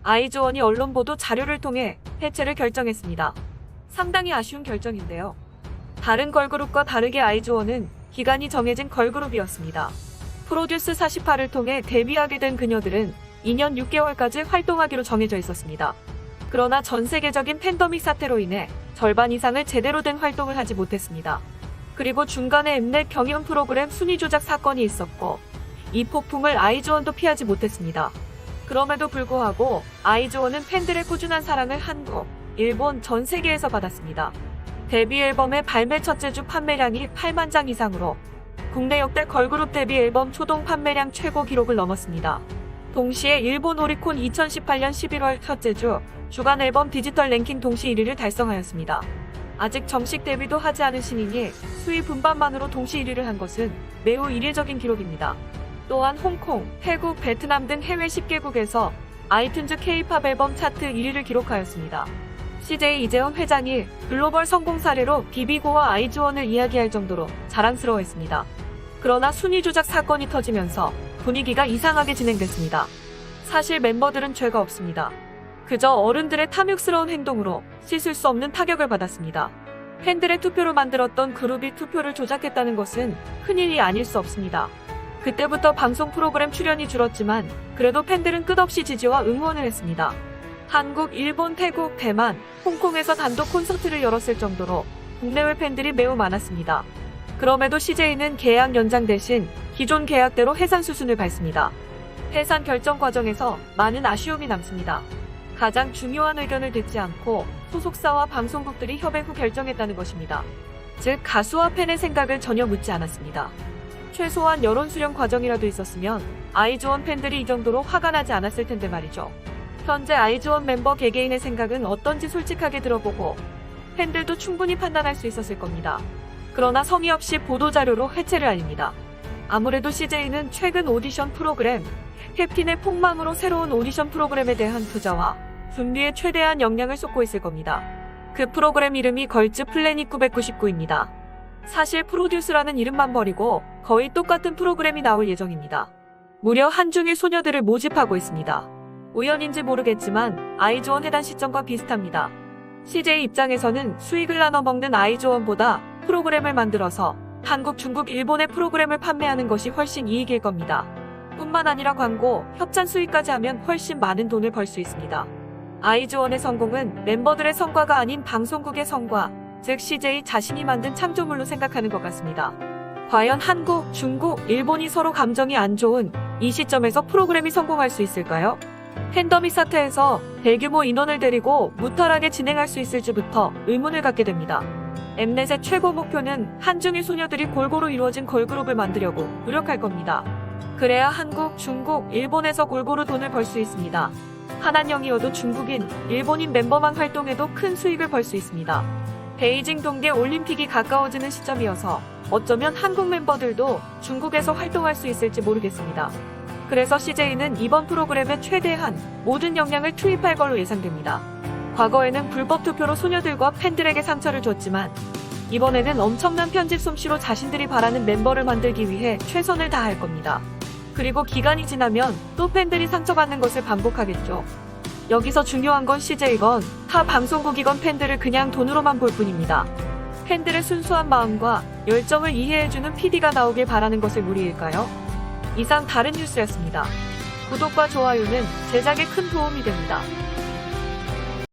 아이즈원이 언론 보도 자료를 통해 해체를 결정했습니다. 상당히 아쉬운 결정인데요. 다른 걸그룹과 다르게 아이즈원은 기간이 정해진 걸그룹이었습니다. 프로듀스 48을 통해 데뷔하게 된 그녀들은 2년 6개월까지 활동하기로 정해져 있었습니다. 그러나 전 세계적인 팬데믹 사태로 인해 절반 이상을 제대로 된 활동을 하지 못했습니다. 그리고 중간에 엠넷 경연 프로그램 순위 조작 사건이 있었고 이 폭풍을 아이즈원도 피하지 못했습니다. 그럼에도 불구하고 아이즈원은 팬들의 꾸준한 사랑을 한국, 일본, 전 세계에서 받았습니다. 데뷔 앨범의 발매 첫째 주 판매량이 8만 장 이상으로 국내 역대 걸그룹 데뷔 앨범 초동 판매량 최고 기록을 넘었습니다. 동시에 일본 오리콘 2018년 11월 첫째 주 주간 앨범 디지털 랭킹 동시 1위를 달성하였습니다. 아직 정식 데뷔도 하지 않은 신인이 수입 분반만으로 동시 1위를 한 것은 매우 이례적인 기록입니다. 또한 홍콩, 태국, 베트남 등 해외 10개국에서 아이튠즈 K-팝 앨범 차트 1위를 기록하였습니다. CJ 이재원 회장이 글로벌 성공 사례로 비비고와 아이즈원을 이야기할 정도로 자랑스러워했습니다. 그러나 순위 조작 사건이 터지면서 분위기가 이상하게 진행됐습니다. 사실 멤버들은 죄가 없습니다. 그저 어른들의 탐욕스러운 행동으로 씻을 수 없는 타격을 받았습니다. 팬들의 투표로 만들었던 그룹이 투표를 조작했다는 것은 큰일이 아닐 수 없습니다. 그때부터 방송 프로그램 출연이 줄었지만 그래도 팬들은 끝없이 지지와 응원을 했습니다. 한국, 일본, 태국, 대만, 홍콩에서 단독 콘서트를 열었을 정도로 국내외 팬들이 매우 많았습니다. 그럼에도 CJ는 계약 연장 대신 기존 계약대로 해산 수순을 밟습니다. 해산 결정 과정에서 많은 아쉬움이 남습니다. 가장 중요한 의견을 듣지 않고 소속사와 방송국들이 협의 후 결정했다는 것입니다. 즉 가수와 팬의 생각을 전혀 묻지 않았습니다. 최소한 여론 수렴 과정이라도 있었으면 아이즈원 팬들이 이 정도로 화가 나지 않았을 텐데 말이죠. 현재 아이즈원 멤버 개개인의 생각은 어떤지 솔직하게 들어보고 팬들도 충분히 판단할 수 있었을 겁니다. 그러나 성의 없이 보도자료로 해체를 알립니다. 아무래도 CJ는 최근 오디션 프로그램 해피의 폭망으로 새로운 오디션 프로그램에 대한 투자와 준비에 최대한 역량을 쏟고 있을 겁니다. 그 프로그램 이름이 걸즈 플래닛 999입니다. 사실 프로듀스라는 이름만 버리고 거의 똑같은 프로그램이 나올 예정입니다. 무려 한중일 소녀들을 모집하고 있습니다. 우연인지 모르겠지만 아이즈원 해단 시점과 비슷합니다. CJ 입장에서는 수익을 나눠 먹는 아이즈원보다 프로그램을 만들어서 한국, 중국, 일본의 프로그램을 판매하는 것이 훨씬 이익일 겁니다. 뿐만 아니라 광고, 협찬 수익까지 하면 훨씬 많은 돈을 벌 수 있습니다. 아이즈원의 성공은 멤버들의 성과가 아닌 방송국의 성과, 즉 CJ 자신이 만든 창조물로 생각하는 것 같습니다. 과연 한국, 중국, 일본이 서로 감정이 안 좋은 이 시점에서 프로그램이 성공할 수 있을까요? 팬데믹 사태에서 대규모 인원을 데리고 무탈하게 진행할 수 있을지부터 의문을 갖게 됩니다. 엠넷의 최고 목표는 한중일 소녀들이 골고루 이루어진 걸그룹을 만들려고 노력할 겁니다. 그래야 한국, 중국, 일본에서 골고루 돈을 벌 수 있습니다. 한한령이어도 중국인, 일본인 멤버만 활동해도 큰 수익을 벌 수 있습니다. 베이징 동계 올림픽이 가까워지는 시점이어서 어쩌면 한국 멤버들도 중국에서 활동할 수 있을지 모르겠습니다. 그래서 CJ는 이번 프로그램에 최대한 모든 역량을 투입할 걸로 예상됩니다. 과거에는 불법 투표로 소녀들과 팬들에게 상처를 줬지만 이번에는 엄청난 편집 솜씨로 자신들이 바라는 멤버를 만들기 위해 최선을 다할 겁니다. 그리고 기간이 지나면 또 팬들이 상처받는 것을 반복하겠죠. 여기서 중요한 건 CJ건 타 방송국이건 팬들을 그냥 돈으로만 볼 뿐입니다. 팬들의 순수한 마음과 열정을 이해해주는 PD가 나오길 바라는 것을 무리일까요? 이상 다른 뉴스였습니다. 구독과 좋아요는 제작에 큰 도움이 됩니다.